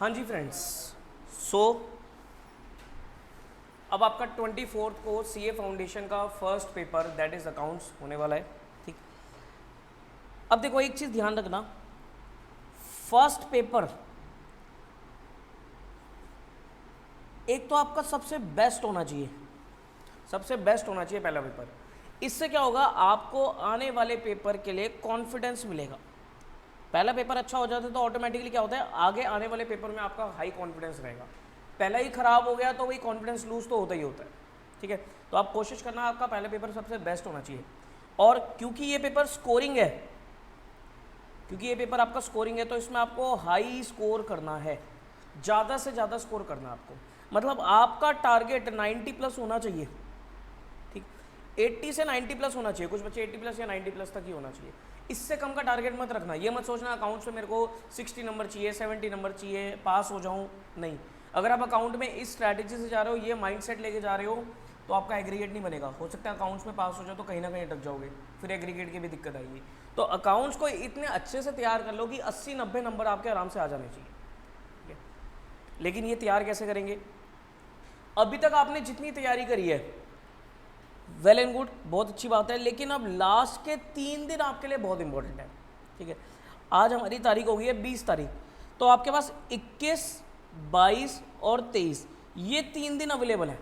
हाँ जी फ्रेंड्स, सो अब आपका 24th को सीए फाउंडेशन का first paper that is accounts होने वाला है। ठीक, अब देखो एक चीज़ ध्यान रखना, फर्स्ट पेपर एक तो आपका सबसे बेस्ट होना चाहिए, सबसे बेस्ट होना चाहिए पहला पेपर। इससे क्या होगा, आपको आने वाले पेपर के लिए कॉन्फिडेंस मिलेगा। पहला पेपर अच्छा हो जाता है तो ऑटोमेटिकली क्या होता है, आगे आने वाले पेपर में आपका हाई कॉन्फिडेंस रहेगा। पहला ही खराब हो गया तो वही कॉन्फिडेंस लूज तो होता ही होता है। ठीक है, तो आप कोशिश करना आपका पहला पेपर सबसे बेस्ट होना चाहिए। और क्योंकि ये पेपर स्कोरिंग है, क्योंकि ये पेपर आपका स्कोरिंग है तो इसमें आपको हाई स्कोर करना है, ज़्यादा से ज़्यादा स्कोर करना है आपको। मतलब आपका टारगेट 90 प्लस होना चाहिए। ठीक, 80 से 90 प्लस होना चाहिए, कुछ बच्चे 80 प्लस या 90 प्लस तक ही होना चाहिए। इससे कम का टारगेट मत रखना। ये मत सोचना अकाउंट्स में मेरे को 60 नंबर चाहिए, 70 नंबर चाहिए, पास हो जाऊं। नहीं, अगर आप अकाउंट में इस स्ट्रैटेजी से जा रहे हो, ये माइंडसेट लेके जा रहे हो, तो आपका एग्रीगेट नहीं बनेगा। हो सकता है अकाउंट्स में पास हो जाओ तो कहीं ना कहीं अटक जाओगे, फिर एग्रीगेट की भी दिक्कत आएगी। तो अकाउंट्स को इतने अच्छे से तैयार कर लो कि 80-90 नंबर आपके आराम से आ जाने चाहिए। ठीक है, लेकिन ये तैयार कैसे करेंगे? अभी तक आपने जितनी तैयारी करी है वेल एंड गुड, बहुत अच्छी बात है, लेकिन अब लास्ट के 3 दिन आपके लिए बहुत इंपॉर्टेंट है। ठीक है, आज हमारी तारीख हो गई है 20 तारीख, तो आपके पास 21, 22 और 23 ये 3 दिन अवेलेबल है।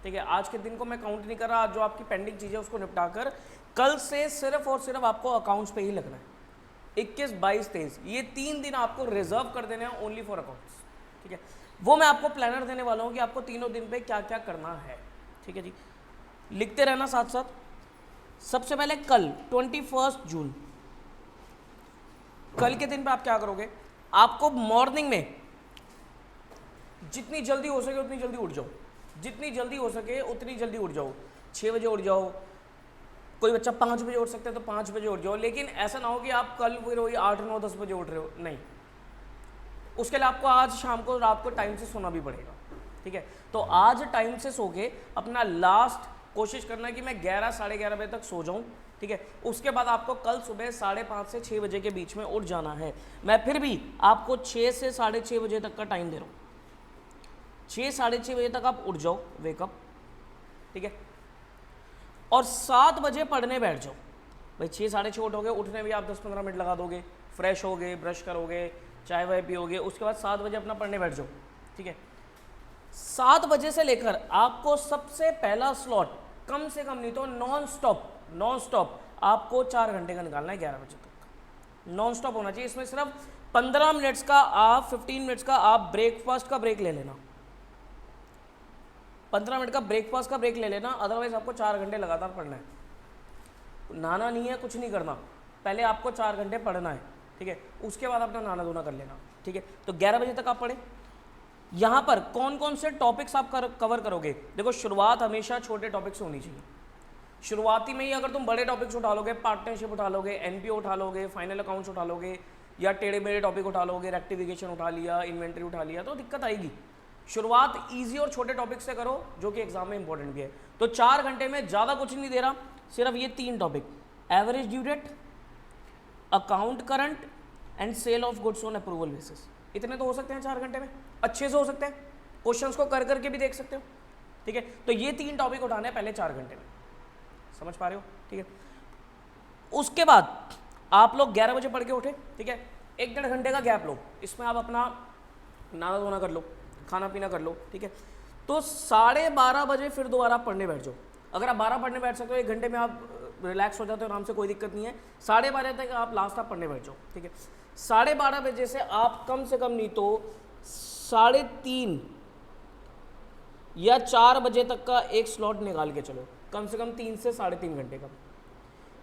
ठीक है, आज के दिन को मैं काउंट नहीं कर रहा, जो आपकी पेंडिंग चीज़ें उसको निपटा कर कल से सिर्फ और सिर्फ आपको अकाउंट्स पे ही लगना है। 21, 22, 23 ये 3 दिन आपको रिजर्व कर देने हैं ओनली फॉर अकाउंट्स। ठीक है, वो मैं आपको प्लानर देने वाला हूँ कि आपको तीनों दिन पे क्या क्या करना है। ठीक है जी, लिखते रहना साथ साथ। सबसे पहले कल 21 जून, कल के दिन पे आप क्या करोगे, आपको मॉर्निंग में जितनी जल्दी हो सके उतनी जल्दी उठ जाओ, जितनी जल्दी हो सके उतनी जल्दी उठ जाओ। 6 बजे उठ जाओ, कोई बच्चा 5 बजे उठ सकता है तो 5 बजे उठ जाओ, लेकिन ऐसा ना हो कि आप कल फिर वही 8, 9, 10 बजे उठ रहे हो। नहीं, उसके लिए आपको आज शाम को रात को टाइम से सोना भी पड़ेगा। ठीक है, तो आज टाइम से सो के अपना लास्ट कोशिश करना है कि मैं 11, साढ़े 11 बजे तक सो जाऊं। ठीक है, उसके बाद आपको कल सुबह 5:30 से 6 बजे के बीच में उठ जाना है। मैं फिर भी आपको 6 से 6:30 बजे तक का टाइम दे रहा हूँ। 6, 6:30 बजे तक आप उठ जाओ, वेकअप। ठीक है, और 7 बजे पढ़ने बैठ जाओ। भाई 6, 6:30 उठोगे, उठने में आप 10-15 मिनट लगा दोगे, फ्रेश होगे, ब्रश करोगे, चाय वाय पियोगे, उसके बाद 7 बजे अपना पढ़ने बैठ जाओ। ठीक है, 7 बजे से लेकर आपको सबसे पहला स्लॉट कम से कम नहीं तो नॉन स्टॉप आपको 4 घंटे का निकालना है 11 बजे तक। नॉन स्टॉप होना चाहिए। इसमें सिर्फ 15 मिनट्स का आप 15 मिनट्स का आप ब्रेकफास्ट का ब्रेक ले लेना, 15 मिनट का ब्रेकफास्ट का ब्रेक ले लेना, अदरवाइज आपको 4 घंटे लगातार पढ़ना है। नहाना नहीं है, कुछ नहीं करना, पहले आपको 4 घंटे पढ़ना है। ठीक है, उसके बाद अपना नहाना धोना कर लेना। ठीक है, तो 11 बजे तक आप पढ़े। यहाँ पर कौन कौन से टॉपिक्स आप कवर करोगे? देखो, शुरुआत हमेशा छोटे टॉपिक से होनी चाहिए। शुरुआती में ही अगर तुम बड़े टॉपिक्स उठा लोगे, पार्टनरशिप उठा लोगे, एनपीओ उठा लोगे, फाइनल अकाउंट्स उठा लोगे, या टेढ़े मेढ़े टॉपिक उठा लोगे, रेक्टिफिकेशन उठा लिया, इन्वेंट्री उठा लिया, तो दिक्कत आएगी। शुरुआत ईजी और छोटे टॉपिक से करो जो कि एग्जाम में इंपॉर्टेंट भी है। तो 4 घंटे में ज़्यादा कुछ नहीं दे रहा, सिर्फ ये 3 topic, average due date, account current and sale of goods on approval basis. इतने तो हो सकते हैं 4 घंटे में, अच्छे से हो सकते हैं, क्वेश्चंस को कर करके भी देख सकते हो। ठीक है, तो ये 3 टॉपिक उठाने हैं पहले 4 घंटे में, समझ पा रहे हो? ठीक है, उसके बाद आप लोग 11 बजे पढ़ के उठे। ठीक है, 1-1.5 घंटे का गैप लो, इसमें आप अपना नहाना धोना कर लो, खाना पीना कर लो। ठीक है, तो 12:30 बजे फिर दोबारा पढ़ने बैठ जाओ। अगर आप 12 पढ़ने बैठ सकते हो, 1 घंटे में आप रिलैक्स हो जाते हो आराम से, कोई दिक्कत नहीं है। 12:30 तक आप लास्ट आप पढ़ने बैठ जाओ। ठीक है, 12:30 बजे से आप कम से कम नहीं तो 3:30 या 4 बजे तक का एक स्लॉट निकाल के चलो, कम से कम 3 से 3.5 घंटे का।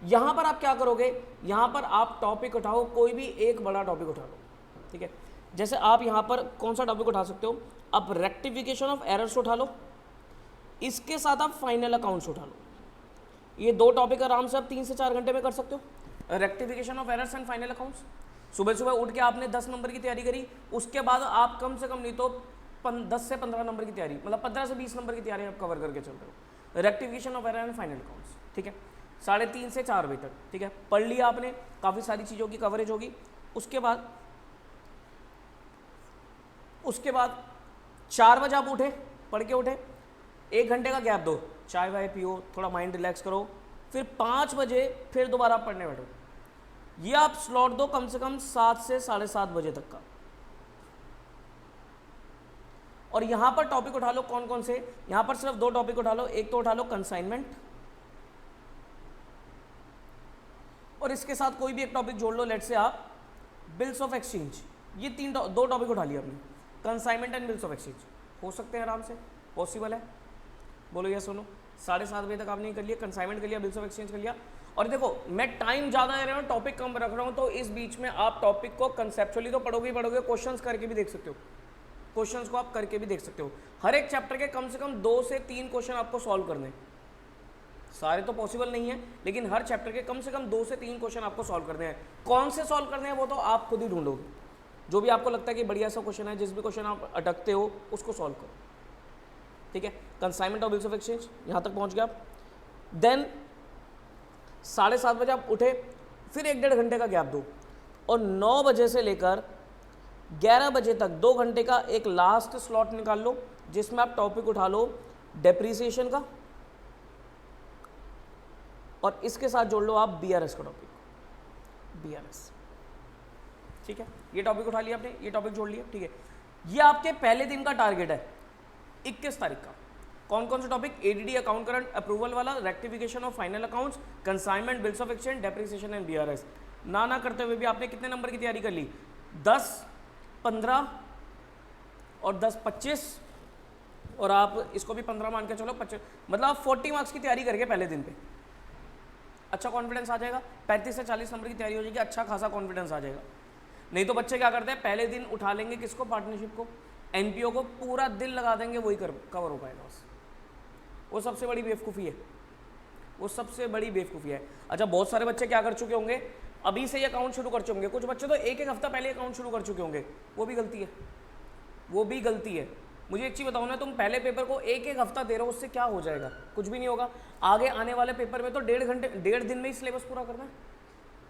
यहाँ पर आप क्या करोगे, यहाँ पर आप टॉपिक उठाओ, कोई भी एक बड़ा टॉपिक उठा लो। ठीक है, जैसे आप यहाँ पर कौन सा टॉपिक उठा सकते हो, आप रेक्टिफिकेशन ऑफ एरर्स उठा लो, इसके साथ आप फाइनल अकाउंट्स उठा लो। ये 2 टॉपिक आराम से आप 3 से 4 घंटे में कर सकते हो, rectification of errors and final accounts. सुबह सुबह उठ के आपने 10 नंबर की तैयारी करी, उसके बाद आप कम से कम नहीं तो 10 से 15 नंबर की तैयारी, मतलब 15 से 20 नंबर की तैयारी आप कवर करके चल रहे हो, rectification of error and final accounts. ठीक है, 3:30 से 4 बजे तक। ठीक है, पढ़ लिया आपने, काफ़ी सारी चीज़ों की कवरेज होगी। उसके बाद उसके बाद 4 बजे आप उठे, पढ़ के उठे, 1 घंटे का गैप दो, चाय वाय पियो, थोड़ा माइंड रिलैक्स करो, फिर 5 बजे फिर दोबारा आप पढ़ने बैठो। ये आप स्लॉट दो कम से कम 7 से 7:30 बजे तक का। और यहां पर टॉपिक उठा लो कौन कौन से, यहां पर सिर्फ 2 टॉपिक उठा लो। एक तो उठा लो कंसाइनमेंट, और इसके साथ कोई भी एक टॉपिक जोड़ लो, लेट से आप बिल्स ऑफ एक्सचेंज। ये 2 टॉपिक उठा लिया आपने, consignment and bills of exchange. हो सकते हैं आराम से, पॉसिबल है, बोलो या सुनो। 7:30 बजे तक आपने कर लिया, कंसाइनमेंट कर लिया, बिल्स ऑफ एक्सचेंज कर लिया। और देखो मैं टाइम ज़्यादा ले रहा हूँ, टॉपिक कम रख रहा हूँ, तो इस बीच में आप टॉपिक को कंसेप्चुअली तो पढ़ोगे ही पढ़ोगे, क्वेश्चंस करके भी देख सकते हो, क्वेश्चंस को आप करके भी देख सकते हो। हर एक चैप्टर के कम से कम 2 से 3 क्वेश्चन आपको सॉल्व करने हैं। सारे तो पॉसिबल नहीं है, लेकिन हर चैप्टर के कम से कम 2 से 3 क्वेश्चन आपको सॉल्व करने हैं। कौन से सॉल्व करने हैं वो तो आप खुद ही ढूंढोगे, जो भी आपको लगता है कि बढ़िया सा क्वेश्चन है, जिस भी क्वेश्चन आप अटकते हो उसको सॉल्व करो, ठीक है। कंसाइनमेंट और बिल्स ऑफ एक्सचेंज यहाँ तक पहुँच गया आप। देन 7:30 बजे आप उठे, फिर 1-1.5 घंटे का गैप दो, और 9 बजे से लेकर 11 बजे तक 2 घंटे का एक लास्ट स्लॉट निकाल लो, जिसमें आप टॉपिक उठा लो डेप्रीसिएशन का, और इसके साथ जोड़ लो आप बीआरएस का टॉपिक, बीआरएस, ठीक है। ये टॉपिक उठा लिया आपने, ये टॉपिक जोड़ लिया, ठीक है। ये आपके पहले दिन का टारगेट है 21 तारीख का। कौन कौन से topic? ADD account current approval वाला, rectification of final accounts, consignment, bills of exchange, depreciation and BRS. ना करते हुए भी आपने कितने नंबर की तैयारी कर ली? 10, 15 और 10, 25, और आप इसको भी 15 मान के चलो, 25, मतलब आप 40 मार्क्स की तैयारी करके पहले दिन पे अच्छा कॉन्फिडेंस आ जाएगा। 35 से 40 नंबर की तैयारी हो जाएगी, अच्छा खासा कॉन्फिडेंस आ जाएगा। नहीं तो बच्चे क्या करते हैं, पहले दिन उठा लेंगे किसको? पार्टनरशिप को, एनपीओ को, पूरा दिन लगा देंगे, वही कवर हो पाएगा बस। वो सबसे बड़ी बेवकूफ़ी है, वो सबसे बड़ी बेवकूफ़ी है। अच्छा, बहुत सारे बच्चे क्या कर चुके होंगे, अभी से ही अकाउंट शुरू कर चुके होंगे, कुछ बच्चे तो 1-1 हफ्ता पहले अकाउंट शुरू कर चुके होंगे, वो भी गलती है, वो भी गलती है। मुझे एक चीज़ बताओ ना, तुम पहले पेपर को 1-1 हफ्ता दे रहे हो, उससे क्या हो जाएगा? कुछ भी नहीं होगा। आगे आने वाले पेपर में तो 1.5 दिन में ही सिलेबस पूरा करना है,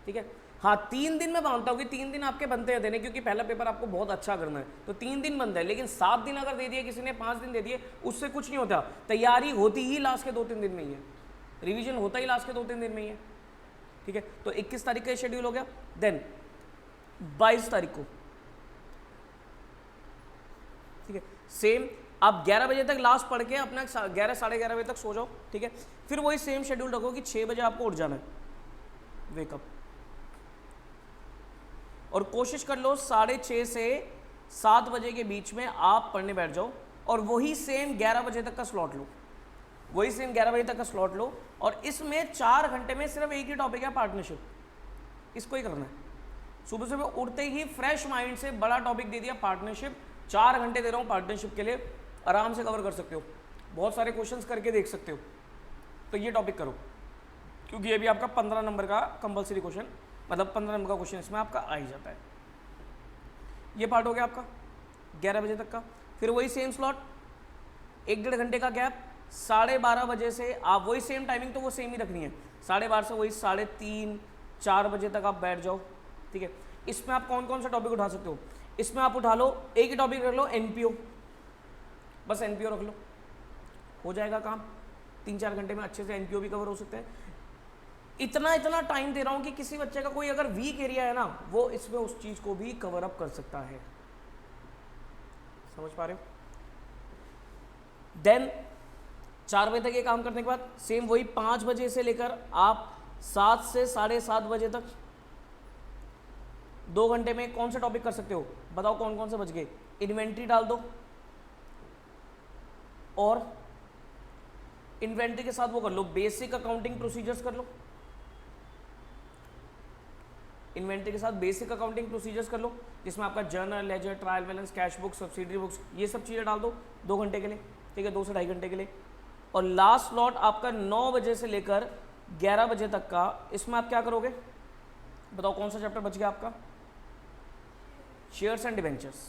ठीक है। हाँ, 3 दिन में मानता हूँ कि 3 दिन आपके बनते हैं देने, क्योंकि पहला पेपर आपको बहुत अच्छा करना है, तो 3 दिन बनता है। लेकिन 7 दिन अगर दे दिए किसी ने, 5 दिन दे दिए, उससे कुछ नहीं होता। तैयारी होती ही लास्ट के 2-3 दिन में ही है, रिवीजन होता ही लास्ट के 2-3 दिन में ही है, ठीक है। तो 21 तारीख का शेड्यूल हो गया। देन 22 तारीख को, ठीक है, सेम आप 11 बजे तक लास्ट पढ़ के अपना 11, 11:30 बजे तक सो जाओ, ठीक है। फिर वही सेम शेड्यूल रखो कि 6 बजे आपको उठ जाना है, वेकअप, और कोशिश कर लो 6:30 से 7 बजे के बीच में आप पढ़ने बैठ जाओ, और वही सेम 11 बजे तक का स्लॉट लो, वही सेम 11 बजे तक का स्लॉट लो, और इसमें 4 घंटे में सिर्फ एक ही टॉपिक है, पार्टनरशिप, इसको ही करना है। सुबह सुबह उठते ही फ्रेश माइंड से बड़ा टॉपिक दे दिया, पार्टनरशिप, 4 घंटे दे रहा हूँ पार्टनरशिप के लिए, आराम से कवर कर सकते हो, बहुत सारे क्वेश्चंस करके देख सकते हो। तो ये टॉपिक करो, क्योंकि ये भी आपका 15 नंबर का कंपलसरी क्वेश्चन, मतलब 15 नंबर का क्वेश्चन इसमें आपका आ ही जाता है। ये पार्ट हो गया आपका 11 बजे तक का। फिर वही सेम स्लॉट, 1-1.5 घंटे का गैप, 12:30 बजे से आप वही सेम टाइमिंग, तो वो सेम ही रखनी है, 12:30 से वही 3:30, 4 बजे तक आप बैठ जाओ, ठीक है। इसमें आप कौन कौन सा टॉपिक उठा सकते हो? इसमें आप उठा लो, एक ही टॉपिक रख लो, एनपीओ, बस एनपीओ रख लो, हो जाएगा काम। 3-4 घंटे में अच्छे से एनपीओ भी कवर हो सकते हैं। इतना टाइम दे रहा हूं कि किसी बच्चे का कोई अगर वीक एरिया है ना, वो इसमें उस चीज को भी कवर अप कर सकता है, समझ पा रहे हो? देन 4 बजे तक ये काम करने के बाद सेम वही 5 बजे से लेकर आप 7 से 7:30 बजे तक 2 घंटे में कौन सा टॉपिक कर सकते हो? बताओ कौन कौन से बच गए? इन्वेंट्री डाल दो, और इन्वेंट्री के साथ वो कर लो, बेसिक अकाउंटिंग प्रोसीजर्स कर लो, इन्वेंट्री के साथ बेसिक अकाउंटिंग प्रोसीजर्स कर लो, जिसमें आपका journal, ledger, trial balance, cash book, subsidiary books, ये सब चीज़ें डाल दो 2 घंटे के लिए, ठीक है, 2 से 2.5 घंटे के लिए। और लास्ट स्लॉट आपका 9 बजे से लेकर 11 बजे तक का, इसमें आप क्या करोगे? बताओ कौन सा चैप्टर बच गया आपका? Shares and debentures,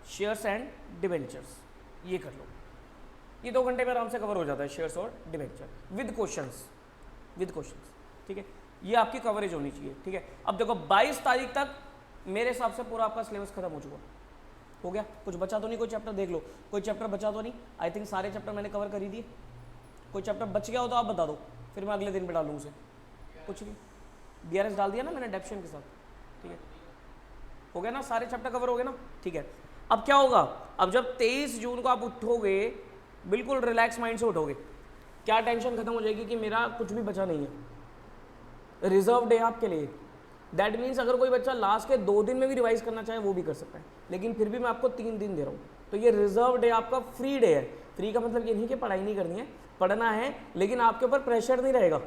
shares and debentures, ये कर लो। ये 2 घंटे में आराम से कवर हो जाता है, शेयर्स और डिवेंचर विद क्वेश्चंस, ठीक है। ये आपकी कवरेज होनी चाहिए, ठीक है। अब देखो 22 तारीख तक मेरे हिसाब से पूरा आपका सिलेबस खत्म हो चुका, हो गया? कुछ बचा तो नहीं? कोई चैप्टर देख लो, कोई चैप्टर बचा तो नहीं? आई थिंक सारे चैप्टर मैंने कवर कर ही दिए। कोई चैप्टर बच गया हो तो आप बता दो, फिर मैं अगले दिन पे डालूँ उसे। कुछ नहीं, BRS डाल दिया ना मैंने डेप्शन के साथ, ठीक है, हो गया ना? सारे चैप्टर कवर हो गए ना? ठीक है। अब क्या होगा? अब जब 23 जून को आप उठोगे, बिल्कुल रिलैक्स माइंड से उठोगे, क्या टेंशन खत्म हो जाएगी कि मेरा कुछ भी बचा नहीं है, रिजर्व डे आपके लिए। दैट मीन्स अगर कोई बच्चा लास्ट के 2 दिन में भी रिवाइज करना चाहे वो भी कर सकता है, लेकिन फिर भी मैं आपको 3 दिन दे रहा हूँ। तो ये रिजर्व डे आपका फ्री डे है। फ्री का मतलब ये नहीं कि पढ़ाई नहीं करनी है, पढ़ना है, लेकिन आपके ऊपर प्रेशर नहीं रहेगा।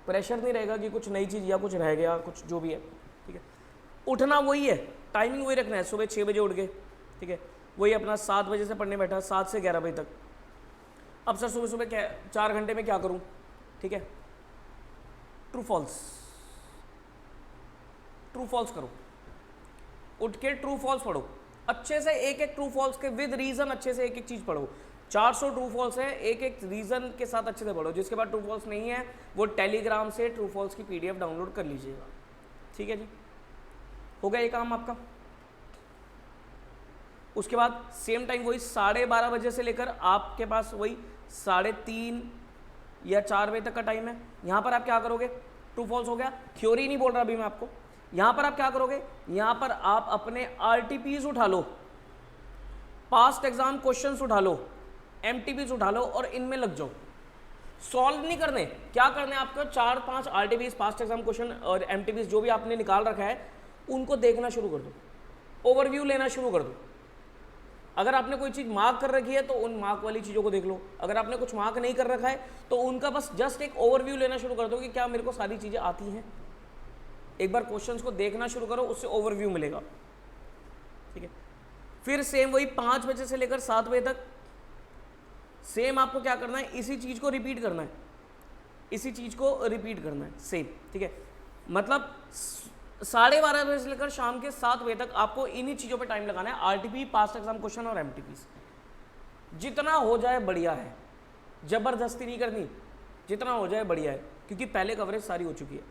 प्रेशर नहीं रहेगा कि कुछ नई चीज़ या कुछ रह गया, कुछ जो भी है, ठीक है। उठना वही है, टाइमिंग वही रखना है, सुबह 6 बजे उठ गए, ठीक है, वही अपना 7 बजे से पढ़ने बैठा, 7 से 11 बजे तक। अब सर सुबह सुबह क्या 4 घंटे में क्या करूँ, ठीक है, ट्रू फॉल्स, ट्रू फॉल्स करो, उठ के ट्रू फॉल्स पढ़ो अच्छे से, एक एक ट्रू फॉल्स के विद रीजन अच्छे से एक एक चीज पढ़ो। 400 ट्रू फॉल्स है, एक एक रीजन के साथ अच्छे से पढ़ो। जिसके बाद ट्रू फॉल्स नहीं है वो टेलीग्राम से ट्रू फॉल्स की PDF डाउनलोड कर लीजिएगा, ठीक है जी। हो गया ये काम आपका। उसके बाद सेम टाइम वही 12:30 बजे से लेकर आपके पास वही 3:30 या 4 बजे तक का टाइम है। यहाँ पर आप क्या करोगे? ट्रू फॉल्स हो गया, थ्योरी नहीं बोल रहा अभी मैं आपको। यहाँ पर आप क्या करोगे? यहाँ पर आप अपने RTPs उठा लो, पास्ट एग्जाम क्वेश्चंस उठा लो, MTPs उठा लो और इनमें लग जाओ। सॉल्व नहीं करने, क्या करने आपको? 4-5 RTPs, पास्ट एग्जाम क्वेश्चन और MTPs जो भी आपने निकाल रखा है उनको देखना शुरू कर दो, ओवरव्यू लेना शुरू कर दो। अगर आपने कोई चीज़ मार्क कर रखी है तो उन मार्क वाली चीज़ों को देख लो, अगर आपने कुछ मार्क नहीं कर रखा है तो उनका बस जस्ट एक ओवरव्यू लेना शुरू कर दो कि क्या मेरे को सारी चीज़ें आती हैं। एक बार क्वेश्चंस को देखना शुरू करो, उससे ओवरव्यू मिलेगा, ठीक है। फिर सेम वही 5 बजे से लेकर 7 बजे तक सेम आपको क्या करना है? इसी चीज़ को रिपीट करना है, इसी चीज़ को रिपीट करना है सेम, ठीक है। मतलब 12:30 बजे से लेकर शाम के 7 बजे तक आपको इन्हीं चीज़ों पे टाइम लगाना है। RTP, पास्ट एग्जाम क्वेश्चन और MTPs जितना हो जाए बढ़िया है, ज़बरदस्ती नहीं करनी, जितना हो जाए बढ़िया है, क्योंकि पहले कवरेज सारी हो चुकी है।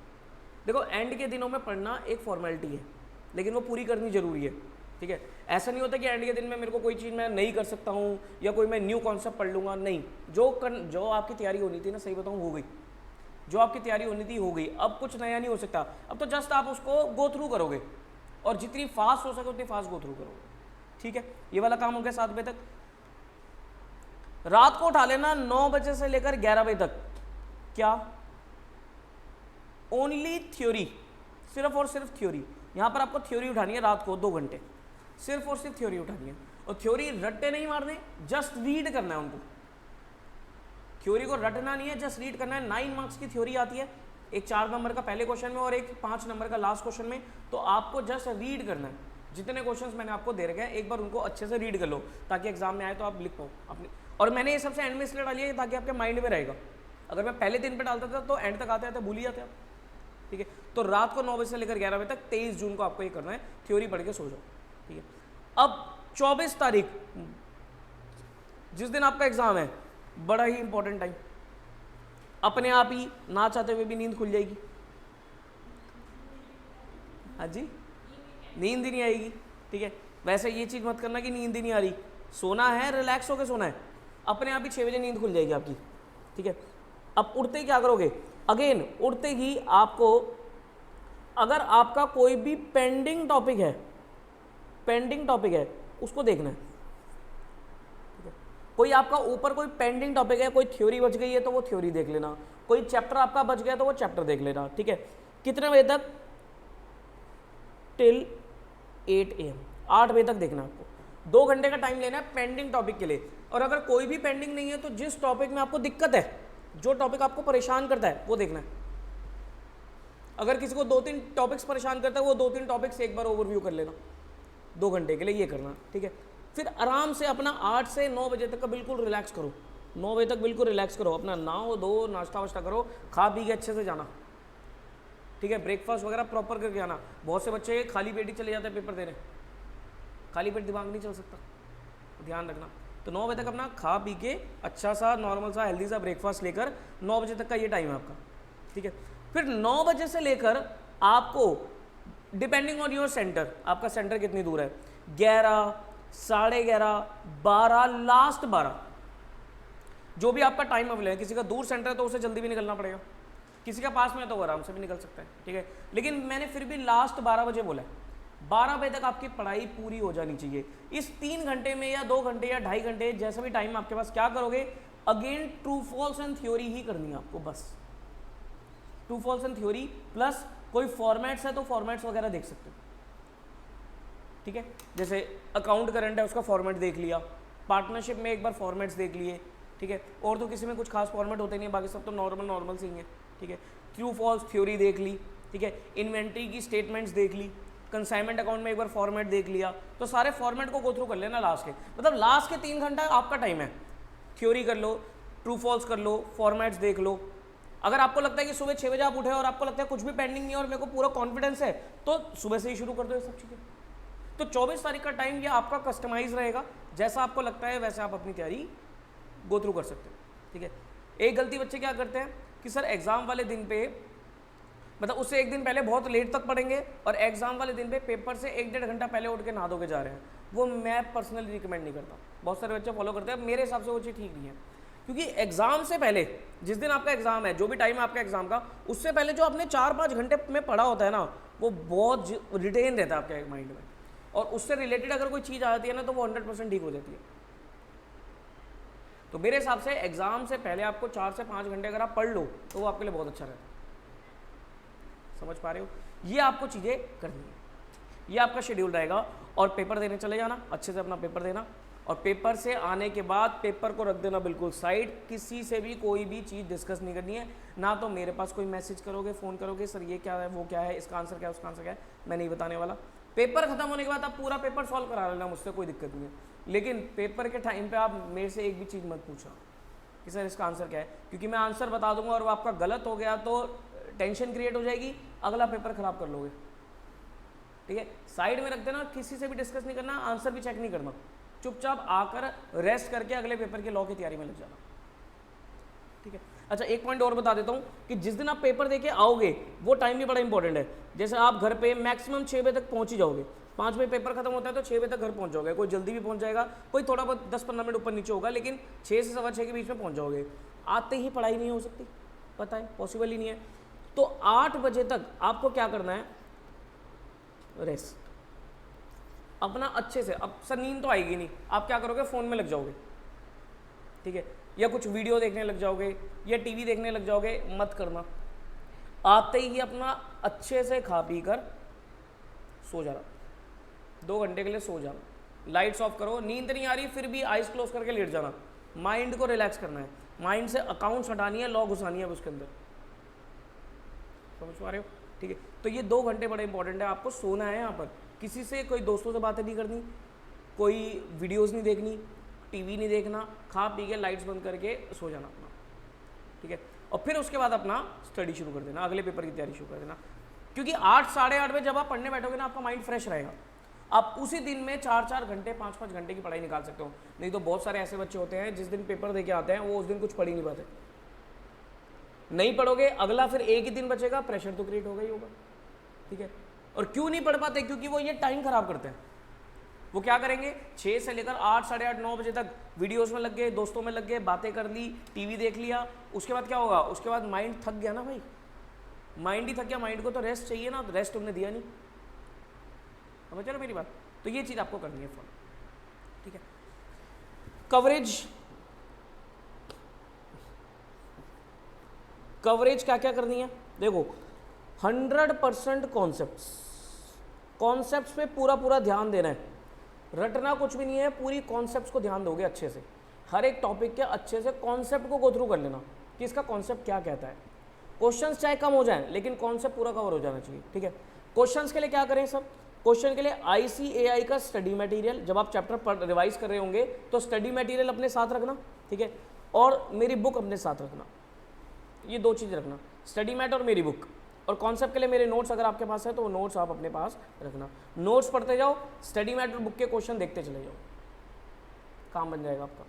देखो एंड के दिनों में पढ़ना एक फॉर्मेलिटी है, लेकिन वो पूरी करनी जरूरी है, ठीक है। ऐसा नहीं होता कि एंड के दिन में मेरे को कोई चीज़ मैं नहीं कर सकता हूँ या कोई मैं न्यू कॉन्सेप्ट पढ़ लूँगा, नहीं। जो आपकी तैयारी होनी थी ना, सही बताऊँ, हो गई। जो आपकी तैयारी होनी थी हो गई, अब कुछ नया नहीं हो सकता। अब तो जस्ट आप उसको गो थ्रू करोगे और जितनी फास्ट हो सके उतनी फास्ट गो थ्रू करोगे, ठीक है। ये वाला काम हो गया 7 बजे तक। रात को उठा लेना 9 बजे से लेकर 11 बजे तक, क्या? ओनली थ्योरी, सिर्फ और सिर्फ थ्योरी। यहाँ पर आपको थ्योरी उठानी है रात को 2 घंटे, सिर्फ और सिर्फ थ्योरी उठानी है। और थ्योरी रट्टे नहीं मारने, जस्ट रीड करना है उनको। थ्योरी को रटना नहीं है, जस्ट रीड करना है। 9 मार्क्स की थ्योरी आती है, एक 4 नंबर का पहले क्वेश्चन में और एक 5 नंबर का लास्ट क्वेश्चन में। तो आपको जस्ट रीड करना है। जितने क्वेश्चंस मैंने आपको दे रखे हैं एक बार उनको अच्छे से रीड कर लो, ताकि एग्जाम में आए तो आप लिख पाओ अपने। और मैंने ये सबसे एंड में इसलिए डाली है ताकि आपके माइंड में रहेगा। अगर मैं पहले दिन पे डालता था तो एंड तक आते आते भूल ही जाते आप, ठीक है। तो रात को 9 बजे से लेकर 11 बजे तक 23 जून को आपको ये करना है, थ्योरी पढ़ के सो जाओ, ठीक है। अब 24 तारीख जिस दिन आपका एग्जाम है, बड़ा ही इंपॉर्टेंट टाइम, अपने आप ही ना चाहते हुए भी नींद खुल जाएगी। हाँ जी, नींद ही नहीं आएगी, ठीक है। वैसे ये चीज़ मत करना कि नींद ही नहीं आ रही, सोना है, रिलैक्स होकर सोना है, अपने आप ही 6 बजे नींद खुल जाएगी आपकी, ठीक है। अब उठते ही क्या करोगे? अगेन उठते ही आपको, अगर आपका कोई भी पेंडिंग टॉपिक है उसको देखना है, ठीक है। कोई आपका ऊपर कोई पेंडिंग टॉपिक है, कोई थ्योरी बच गई है तो वो थ्योरी देख लेना, कोई चैप्टर आपका बच गया तो वो चैप्टर देख लेना, ठीक है। कितने बजे तक? टिल 8 AM, 8 बजे तक देखना आपको। 2 घंटे का टाइम लेना है पेंडिंग टॉपिक के लिए। और अगर कोई भी पेंडिंग नहीं है तो जिस टॉपिक में आपको दिक्कत है, जो टॉपिक आपको परेशान करता है वो देखना है। अगर किसी को 2-3 टॉपिक्स परेशान करता है, वो 2-3 टॉपिक्स एक बार ओवरव्यू कर लेना 2 घंटे के लिए, ये करना, ठीक है। फिर आराम से अपना 8 से 9 बजे तक का बिल्कुल रिलैक्स करो, 9 बजे तक बिल्कुल रिलैक्स करो, अपना नहाओ धो, नाश्ता वाश्ता करो, खा पी के अच्छे से जाना, ठीक है। ब्रेकफास्ट वगैरह प्रॉपर करके आना। बहुत से बच्चे खाली पेट ही चले जाते हैं पेपर देने, खाली पेट दिमाग नहीं चल सकता, ध्यान रखना। तो 9 बजे तक अपना खा पी के अच्छा सा नॉर्मल सा हेल्दी सा ब्रेकफास्ट लेकर 9 बजे तक का ये टाइम है आपका, ठीक है। फिर 9 बजे से लेकर आपको डिपेंडिंग ऑन योर सेंटर, आपका सेंटर कितनी दूर है, 11, 11:30, 12, लास्ट 12, जो भी आपका टाइम अवेलेबल है। किसी का दूर सेंटर है तो उसे जल्दी भी निकलना पड़ेगा, किसी का पास में है तो वो आराम से भी निकल सकता है, ठीक है। लेकिन मैंने फिर भी लास्ट 12 बजे बोला है, 12 बजे तक आपकी पढ़ाई पूरी हो जानी चाहिए। इस 3 घंटे में या 2 घंटे या 2.5 घंटे जैसा भी टाइम आपके पास, क्या करोगे, again true false and theory ही करनी है आपको, बस true false and theory, plus कोई फॉर्मेट्स है तो फॉर्मेट्स वगैरह देख सकते हो, ठीक है। जैसे अकाउंट करंट है उसका फॉर्मेट देख लिया, पार्टनरशिप में एक बार फॉर्मेट्स देख लिए, ठीक है। और तो किसी में कुछ खास फॉर्मेट होते नहीं है, बाकी सब तो नॉर्मल से ही है, ठीक है। ट्रू फॉल्स थ्योरी देख ली, ठीक है। इन्वेंट्री की स्टेटमेंट्स देख ली, कंसाइनमेंट अकाउंट में एक बार फॉर्मेट देख लिया, तो सारे फॉर्मेट को गो थ्रू कर लेना लास्ट के, मतलब लास्ट के 3 घंटा आपका टाइम है। थ्योरी कर लो, ट्रू फॉल्स कर लो, फॉर्मेट्स देख लो। अगर आपको लगता है कि सुबह 6 बजे आप उठे और आपको लगता है कुछ भी पेंडिंग नहीं है और मेरे को पूरा कॉन्फिडेंस है, तो सुबह से ही शुरू कर दो ये सब चीज़ें। तो 24 तारीख का टाइम ये आपका कस्टमाइज रहेगा, जैसा आपको लगता है वैसे आप अपनी तैयारी गो थ्रू कर सकते हो, ठीक है। एक गलती बच्चे क्या करते हैं कि सर एग्जाम वाले दिन पे, मतलब उससे एक दिन पहले बहुत लेट तक पढ़ेंगे और एग्जाम वाले दिन पे पेपर से 1-1.5 घंटा पहले उठ के नहा धो के जा रहे हैं। वो मैं पर्सनली रिकमेंड नहीं करता, बहुत सारे बच्चे फॉलो करते हैं, मेरे हिसाब से वो चीज़ ठीक नहीं है। क्योंकि एग्जाम से पहले, जिस दिन आपका एग्जाम है, जो भी टाइम है आपका एग्जाम का, उससे पहले जो आपने 4-5 घंटे में पढ़ा होता है ना, वो बहुत रिटेन रहता है आपके माइंड में, और उससे रिलेटेड अगर कोई चीज़ आ जाती है ना तो वो 100% ठीक हो जाती है। तो मेरे हिसाब से एग्जाम से पहले आपको 4 से 5 घंटे अगर आप पढ़ लो तो वो आपके लिए बहुत अच्छा रहता है। समझ पा रहे हो? ये आपको चीज़ें करनी है, ये आपका शेड्यूल रहेगा। और पेपर देने चले जाना, अच्छे से अपना पेपर देना, और पेपर से आने के बाद पेपर को रख देना बिल्कुल साइड, किसी से भी कोई भी चीज़ डिस्कस नहीं करनी है। ना तो मेरे पास कोई मैसेज करोगे, फ़ोन करोगे, सर ये क्या है, वो क्या है, इसका आंसर क्या है, उसका आंसर क्या है, मैं नहीं बताने वाला। पेपर खत्म होने के बाद आप पूरा पेपर सॉल्व करा लेना, मुझसे कोई दिक्कत नहीं है। लेकिन पेपर के टाइम पे आप मेरे से एक भी चीज़ मत पूछना कि सर इसका आंसर क्या है, क्योंकि मैं आंसर बता दूंगा और वो आपका गलत हो गया तो टेंशन क्रिएट हो जाएगी, अगला पेपर खराब कर लोगे, ठीक है। साइड में रख देना, किसी से भी डिस्कस नहीं करना, आंसर भी चेक नहीं करना, चुपचाप आकर रेस्ट करके अगले पेपर के लॉ की तैयारी में लग जाना, ठीक है। अच्छा, एक पॉइंट और बता देता हूँ कि जिस दिन आप पेपर देके आओगे वो टाइम भी बड़ा इंपॉर्टेंट है। जैसे आप घर पे मैक्सिमम 6 बजे तक पहुँच ही जाओगे, 5 बजे पेपर खत्म होता है तो 6 बजे तक घर पहुँच जाओगे। कोई जल्दी भी पहुँच जाएगा, कोई थोड़ा बहुत 10-15 मिनट ऊपर नीचे होगा, लेकिन 6 से 6:15 के बीच में पहुँच जाओगे। आते ही पढ़ाई नहीं हो सकती, पता है, पॉसिबल ही नहीं है। तो 8 बजे तक आपको क्या करना है, रेस्ट अपना अच्छे से। अब सर नींद तो आएगी नहीं, आप क्या करोगे, फ़ोन में लग जाओगे, ठीक है, या कुछ वीडियो देखने लग जाओगे या टीवी देखने लग जाओगे, मत करना। आते ही अपना अच्छे से खा पी कर सो जाना, 2 घंटे के लिए सो जाना, लाइट्स ऑफ करो, नींद नहीं आ रही फिर भी आइज क्लोज करके लेट जाना, माइंड को रिलैक्स करना है, माइंड से अकाउंट्स हटानी है, लॉ घुसानी है उसके अंदर। समझ पा रहे हो? ठीक है। तो ये 2 घंटे बड़े इंपॉर्टेंट है, आपको सोना है यहाँ पर, किसी से कोई दोस्तों से बातें नहीं करनी, कोई वीडियोस नहीं देखनी, टीवी नहीं देखना, खा पी के लाइट्स बंद करके सो जाना अपना, ठीक है। और फिर उसके बाद अपना स्टडी शुरू कर देना, अगले पेपर की तैयारी शुरू कर देना। क्योंकि 8 साढ़े 8 बजे जब आप पढ़ने बैठोगे ना, आपका माइंड फ्रेश रहेगा, आप उसी दिन में 4-4 घंटे 5-5 घंटे की पढ़ाई निकाल सकते हो। नहीं तो बहुत सारे ऐसे बच्चे होते हैं जिस दिन पेपर दे के आते हैं वो उस दिन कुछ पढ़ ही नहीं पाते। नहीं पढ़ोगे, अगला फिर एक ही दिन बचेगा, प्रेशर तो क्रिएट होगा ही होगा, ठीक है। और क्यों नहीं पढ़ पाते, क्योंकि वो ये टाइम खराब करते हैं। वो क्या करेंगे, 6 से लेकर 8 साढ़े 8 9 बजे तक वीडियोस में लग गए, दोस्तों में लग गए, बातें कर ली, टीवी देख लिया। उसके बाद क्या होगा, उसके बाद माइंड थक गया ना भाई, माइंड ही थक गया, माइंड को तो रेस्ट चाहिए ना, तो रेस्ट तुमने दिया नहीं। समझ रहे हो मेरी बात? तो ये चीज़ आपको करनी है फॉलो, ठीक है। कवरेज क्या क्या करनी है, देखो 100% कॉन्सेप्ट्स पे पूरा ध्यान देना है, रटना कुछ भी नहीं है, पूरी कॉन्सेप्ट्स को ध्यान दोगे अच्छे से, हर एक टॉपिक के अच्छे से कॉन्सेप्ट को गो थ्रू कर लेना कि इसका कॉन्सेप्ट क्या कहता है। क्वेश्चंस चाहे कम हो जाए लेकिन कॉन्सेप्ट पूरा कवर हो जाना चाहिए, ठीक है। क्वेश्चंस के लिए क्या करें सब, क्वेश्चन के लिए ICAI का स्टडी मटेरियल, जब आप चैप्टर रिवाइज कर रहे होंगे तो स्टडी मटेरियल अपने साथ रखना, ठीक है, और मेरी बुक अपने साथ रखना, ये 2 चीज़ रखना, स्टडी मैट और मेरी बुक। और कॉन्सेप्ट के लिए मेरे नोट्स अगर आपके पास है तो वो नोट्स आप अपने पास रखना, नोट्स पढ़ते जाओ, स्टडी मैट और बुक के क्वेश्चन देखते चले जाओ, काम बन जाएगा आपका।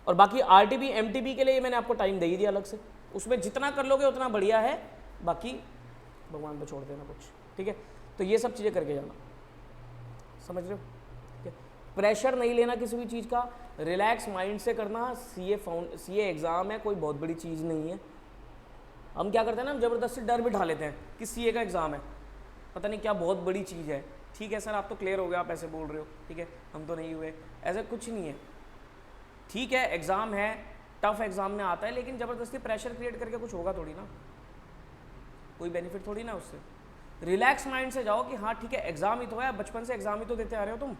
और बाकी RTP MTP के लिए मैंने आपको टाइम दे ही दिया अलग से, उसमें जितना कर लोगे उतना बढ़िया है, बाकी भगवान पे छोड़ देना कुछ, ठीक है। तो ये सब चीज़ें करके जाना, समझ रहे हो? ठीक है। प्रेशर नहीं लेना किसी भी चीज़ का, रिलैक्स माइंड से करना। सीए एग्ज़ाम है, कोई बहुत बड़ी चीज़ नहीं है। हम क्या करते हैं ना, हम ज़बरदस्ती डर बिठा लेते हैं कि सीए का एग्ज़ाम है, पता नहीं क्या बहुत बड़ी चीज़ है। ठीक है सर, आप तो क्लियर हो गए, आप ऐसे बोल रहे हो, ठीक है, हम तो नहीं हुए, ऐसा कुछ नहीं है। ठीक है, एग्ज़ाम है, टफ एग्ज़ाम में आता है, लेकिन ज़बरदस्ती प्रेशर क्रिएट करके कुछ होगा थोड़ी ना, कोई बेनिफिट थोड़ी ना उससे। रिलैक्स माइंड से जाओ कि हाँ ठीक है, एग्ज़ाम ही तो है, बचपन से एग्ज़ाम ही तो देते आ रहे हो तुम।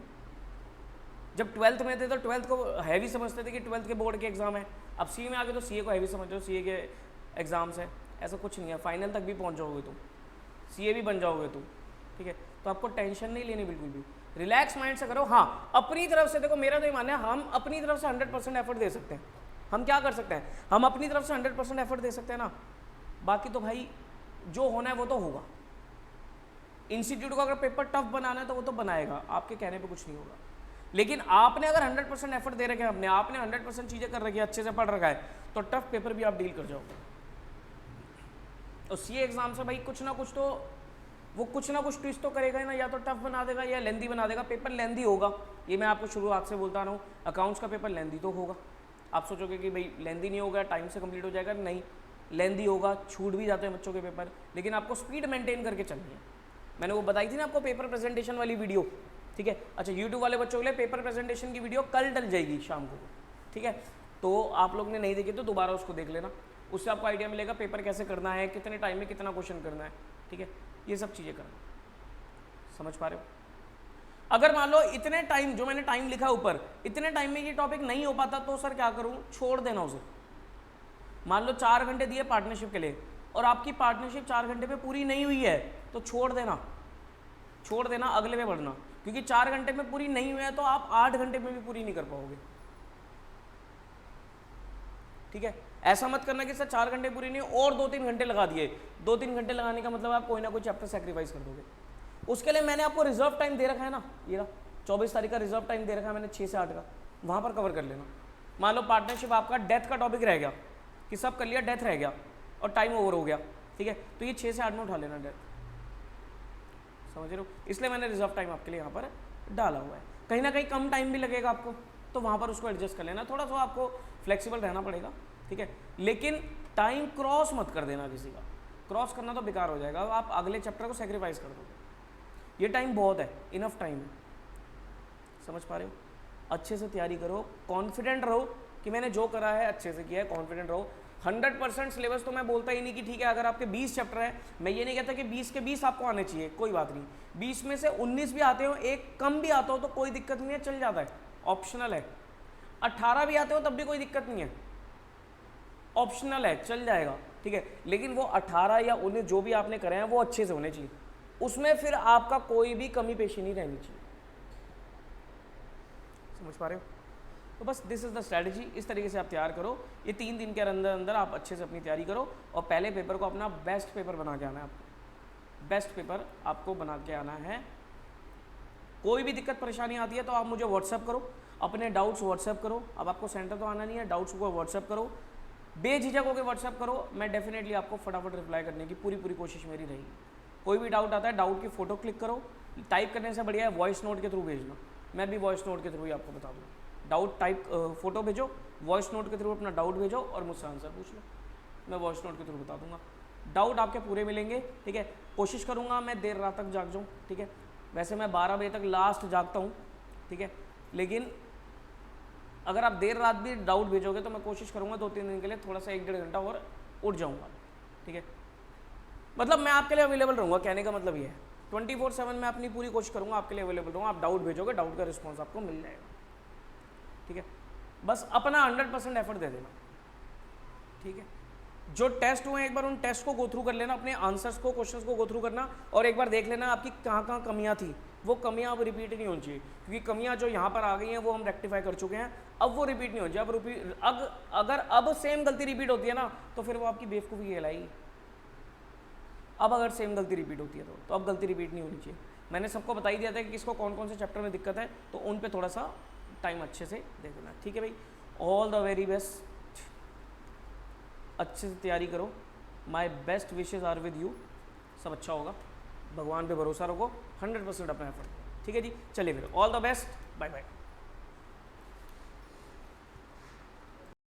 जब 12th में थे तो 12th को हैवी समझते थे कि 12th के बोर्ड के एग्ज़ाम है, अब सीए में आ गए तो सीए को हैवी समझ लो, सीए के एग्ज़ाम्स है। ऐसा कुछ नहीं है, फाइनल तक भी पहुंच जाओगे तुम, सीए भी बन जाओगे तुम, ठीक है। तो आपको टेंशन नहीं लेनी बिल्कुल भी, रिलैक्स माइंड से करो। हाँ, अपनी तरफ से देखो, मेरा तो ये मानना है, हम अपनी तरफ से 100% एफर्ट दे सकते हैं। हम क्या कर सकते हैं, हम अपनी तरफ से 100% एफर्ट दे सकते हैं ना, बाकी तो भाई जो होना है वो तो होगा। इंस्टीट्यूट को अगर पेपर टफ बनाना है तो वो तो बनाएगा, आपके कहने पे कुछ नहीं होगा। लेकिन आपने अगर 100% एफर्ट दे रखे हैं अपने, आपने 100% चीज़ें कर रखी है, अच्छे से पढ़ रखा है, तो टफ पेपर भी आप डील कर जाओगे। और सीए एग्जाम से भाई कुछ ना कुछ तो वो कुछ ना कुछ ट्विस्ट तो करेगा ही ना, या तो टफ बना देगा या लेंदी बना देगा। पेपर लेंदी होगा, ये मैं आपको शुरुआत से बोलता रहा हूँ, अकाउंट्स का पेपर लेंदी तो होगा। आप सोचोगे कि भाई लेंदी नहीं होगा, टाइम से कंप्लीट हो जाएगा, नहीं, लेंदी होगा, छूट भी जाते हैं बच्चों के पेपर, लेकिन आपको स्पीड मेंटेन करके चलनी है। मैंने वो बताई थी ना आपको पेपर प्रेजेंटेशन वाली वीडियो, ठीक है। अच्छा, यूट्यूब वाले बच्चों के लिए पेपर प्रेजेंटेशन की वीडियो कल डल जाएगी शाम को, ठीक है। तो आप लोग ने नहीं देखी तो दोबारा उसको देख लेना, उससे आपको आइडिया मिलेगा पेपर कैसे करना है, कितने टाइम में कितना क्वेश्चन करना है, ठीक है। ये सब चीज़ें करना, समझ पा रहे हो। अगर मान लो इतने टाइम, जो मैंने टाइम लिखा ऊपर, इतने टाइम में ये टॉपिक नहीं हो पाता तो सर क्या करूं, छोड़ देना उसे। मान लो 4 घंटे दिए पार्टनरशिप के लिए और आपकी पार्टनरशिप 4 घंटे में पूरी नहीं हुई है, तो छोड़ देना, छोड़ देना, अगले में बढ़ना। क्योंकि 4 घंटे में पूरी नहीं हुई है तो आप 8 घंटे में भी पूरी नहीं कर पाओगे, ठीक है। ऐसा मत करना कि सर 4 घंटे पूरी नहीं और 2-3 घंटे लगा दिए। 2-3 घंटे लगाने का मतलब आप कोई ना कोई चैप्टर सेक्रीफाइस कर दोगे। उसके लिए मैंने आपको रिजर्व टाइम दे रखा है ना, ये रहा 24 तारीख का रिजर्व टाइम दे रखा है मैंने, 6 से 8 का, वहाँ पर कवर कर लेना। मान लो पार्टनरशिप आपका डेथ का टॉपिक रह गया, कि सब कर लिया, डेथ रह गया और टाइम ओवर हो गया, ठीक है, तो ये 6 से 8 में उठा लेना डेथ, समझ रहे हो। इसलिए मैंने रिजर्व टाइम आपके लिए यहाँ पर डाला हुआ है। कहीं ना कहीं कम टाइम भी लगेगा आपको, तो वहाँ पर उसको एडजस्ट कर लेना, थोड़ा सा आपको फ्लेक्सिबल रहना पड़ेगा, ठीक है। लेकिन टाइम क्रॉस मत कर देना किसी का, क्रॉस करना तो बेकार हो जाएगा, आप अगले चैप्टर को सेक्रीफाइस कर दोगे। ये टाइम बहुत है, इनफ टाइम है, समझ पा रहे हो। अच्छे से तैयारी करो, कॉन्फिडेंट रहो कि मैंने जो करा है अच्छे से किया है, कॉन्फिडेंट रहो। 100% सिलेबस तो मैं बोलता ही नहीं कि ठीक है अगर आपके 20 चैप्टर है, मैं ये नहीं कहता कि 20 के 20 आपको आने चाहिए, कोई बात नहीं, 20 में से 19 भी आते हो, एक कम भी आता हो तो कोई दिक्कत नहीं है, चल जाता है, ऑप्शनल है। 18 भी आते हो तब भी कोई दिक्कत नहीं है, ऑप्शनल है, चल जाएगा, ठीक है। लेकिन वो 18 या 19 जो भी आपने करे हैं वो अच्छे से होने चाहिए, उसमें फिर आपका कोई भी कमी पेशी नहीं रहनी चाहिए, समझ पा रहे हो। तो बस दिस इज़ द स्ट्रैटेजी, इस तरीके से आप तैयार करो। ये 3 दिन के अंदर अंदर आप अच्छे से अपनी तैयारी करो और पहले पेपर को अपना बेस्ट पेपर बना के आना है आपको, बेस्ट पेपर आपको बना के आना है। कोई भी दिक्कत परेशानी आती है तो आप मुझे व्हाट्सअप करो, अपने डाउट्स व्हाट्सअप करो। अब आपको सेंटर तो आना नहीं है, डाउट्स को व्हाट्सअप करो, बेझिझक होकर व्हाट्सअप करो, मैं डेफिनेटली आपको फटाफट रिप्लाई करने की पूरी कोशिश मेरी रहेगी। कोई भी डाउट आता है, डाउट की फ़ोटो क्लिक करो, टाइप करने से बढ़िया है वॉइस नोट के थ्रू भेजना, मैं भी वॉइस नोट के थ्रू ही आपको बता दूँगा। डाउट टाइप फोटो भेजो, वॉइस नोट के थ्रू अपना डाउट भेजो और मुझसे आंसर पूछ लो, मैं वॉइस नोट के थ्रू बता दूंगा। डाउट आपके पूरे मिलेंगे, ठीक है। कोशिश करूंगा मैं देर रात तक जाग जाऊँ, ठीक है। वैसे मैं 12 बजे तक लास्ट जागता हूँ, ठीक है, लेकिन अगर आप देर रात भी डाउट भेजोगे तो मैं कोशिश करूँगा 2-3 दिन के लिए थोड़ा सा 1-1.5 घंटा और उठ जाऊँगा, ठीक है। मतलब मैं आपके लिए अवेलेबल रहूँगा, कहने का मतलब ये है 24/7 मैं अपनी पूरी कोशिश करूँगा आपके लिए अवेलेबल रहूँगा। आप डाउट भेजोगे, डाउट का रिस्पॉन्स आपको मिल जाएगा, ठीक है। बस अपना 100% एफर्ट दे देना, ठीक है। जो टेस्ट हुए एक बार उन टेस्ट को गो थ्रू कर लेना, अपने आंसर्स को, क्वेश्चंस को गो थ्रू करना और एक बार देख लेना आपकी कहाँ कमियां थी। वो कमियां अब रिपीट नहीं होनी चाहिए, क्योंकि कमियां जो यहाँ पर आ गई हैं वो हम रेक्टिफाई कर चुके हैं, अब वो रिपीट नहीं होनी चाहिए। अगर अब सेम गलती रिपीट होती है ना तो फिर वो आपकी बेवकूफ़ी कहलाएगी। अब अगर सेम गलती रिपीट होती है तो अब गलती रिपीट नहीं होनी चाहिए। मैंने सबको बता ही दिया था कि किसको कौन कौन से चैप्टर में दिक्कत है, तो उन पे थोड़ा सा टाइम अच्छे से दे देना, ठीक है भाई। ऑल द वेरी बेस्ट, अच्छे से तैयारी करो, my best wishes are with you, सब अच्छा होगा, भगवान पे भरोसा रखो, 100% अपना एफर्ट, ठीक है जी। चलिए फिर, all the best, bye bye.